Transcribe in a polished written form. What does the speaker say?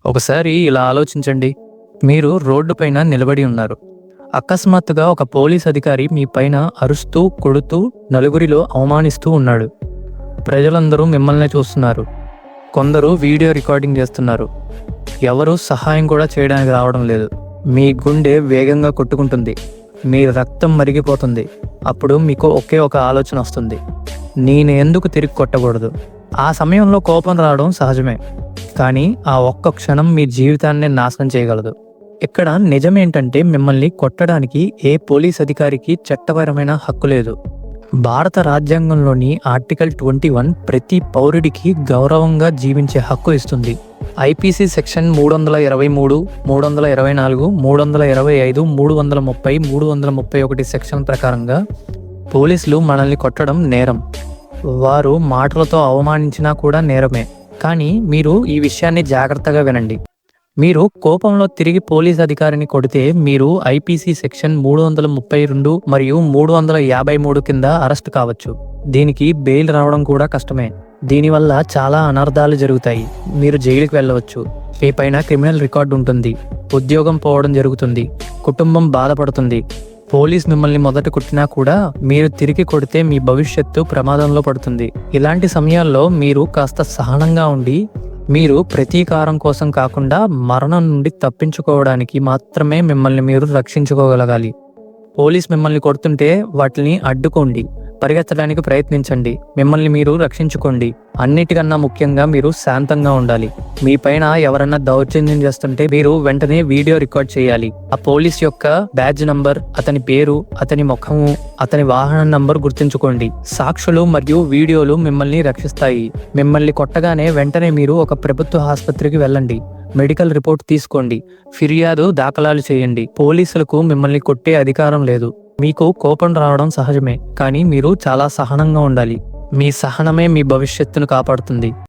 ఒకసారి ఇలా ఆలోచించండి. మీరు రోడ్డు పైన నిలబడి ఉన్నారు. అకస్మాత్తుగా ఒక పోలీస్ అధికారి మీ పైన అరుస్తూ, కొడుతూ, నలుగురిలో అవమానిస్తూ ఉన్నాడు. ప్రజలందరూ మిమ్మల్నే చూస్తున్నారు. కొందరు వీడియో రికార్డింగ్ చేస్తున్నారు. ఎవరు సహాయం కూడా చేయడానికి రావడం లేదు. మీ గుండె వేగంగా కొట్టుకుంటుంది. మీ రక్తం మరిగిపోతుంది. అప్పుడు మీకు ఒకే ఒక ఆలోచన వస్తుంది. నేను ఎందుకు తిరిగి కొట్టకూడదు? ఆ సమయంలో కోపం రావడం సహజమే. కానీ ఆ ఒక్క క్షణం మీ జీవితాన్ని నాశనం చేయగలదు. ఇక్కడ నిజమేంటంటే, మిమ్మల్ని కొట్టడానికి ఏ పోలీస్ అధికారికి చట్టపరమైన హక్కు లేదు. భారత రాజ్యాంగంలోని ఆర్టికల్ 21 ప్రతి పౌరుడికి గౌరవంగా జీవించే హక్కు ఇస్తుంది. ఐపీసీ సెక్షన్ 323, 324, 325, 330, 331 సెక్షన్ ప్రకారంగా పోలీసులు మనల్ని కొట్టడం నేరం. వారు మాటలతో అవమానించినా కూడా నేరమే. కానీ మీరు ఈ విషయాన్ని జాగ్రత్తగా వినండి. మీరు కోపంలో తిరిగి పోలీస్ అధికారిని కొడితే మీరు ఐపీసీ సెక్షన్ 332 మరియు 353 కింద అరెస్ట్ కావచ్చు. దీనికి బెయిల్ రావడం కూడా కష్టమే. దీనివల్ల చాలా అనర్థాలు జరుగుతాయి. మీరు జైలుకి వెళ్ళవచ్చు. మీ పైన క్రిమినల్ రికార్డు ఉంటుంది. ఉద్యోగం పోవడం జరుగుతుంది. కుటుంబం బాధపడుతుంది. పోలీస్ మిమ్మల్ని మొదట కొట్టినా కూడా మీరు తిరిగి కొడితే మీ భవిష్యత్తు ప్రమాదంలో పడుతుంది. ఇలాంటి సమయాల్లో మీరు కాస్త సహనంగా ఉండి, మీరు ప్రతీకారం కోసం కాకుండా మరణం నుండి తప్పించుకోవడానికి మాత్రమే మిమ్మల్ని మీరు రక్షించుకోగలగాలి. పోలీస్ మిమ్మల్ని కొడుతుంటే వాటిని అడ్డుకోండి. పరిగెత్తడానికి ప్రయత్నించండి. మిమ్మల్ని మీరు రక్షించుకోండి. అన్నిటికన్నా ముఖ్యంగా మీరు శాంతంగా ఉండాలి. మీ పైన ఎవరన్నా దౌర్జన్యం చేస్తుంటే మీరు వెంటనే వీడియో రికార్డ్ చేయాలి. ఆ పోలీస్ యొక్క బ్యాడ్జ్ నంబర్, అతని పేరు, అతని ముఖము, అతని వాహన నంబర్ గుర్తుంచుకోండి. సాక్షులు మరియు వీడియోలు మిమ్మల్ని రక్షిస్తాయి. మిమ్మల్ని కొట్టగానే వెంటనే మీరు ఒక ప్రభుత్వ ఆసుపత్రికి వెళ్ళండి. మెడికల్ రిపోర్ట్ తీసుకోండి. ఫిర్యాదు దాఖలాలు చేయండి. పోలీసులకు మిమ్మల్ని కొట్టే అధికారం లేదు. మీకు కోపం రావడం సహజమే. కానీ మీరు చాలా సహనంగా ఉండాలి. మీ సహనమే మీ భవిష్యత్తును కాపాడుతుంది.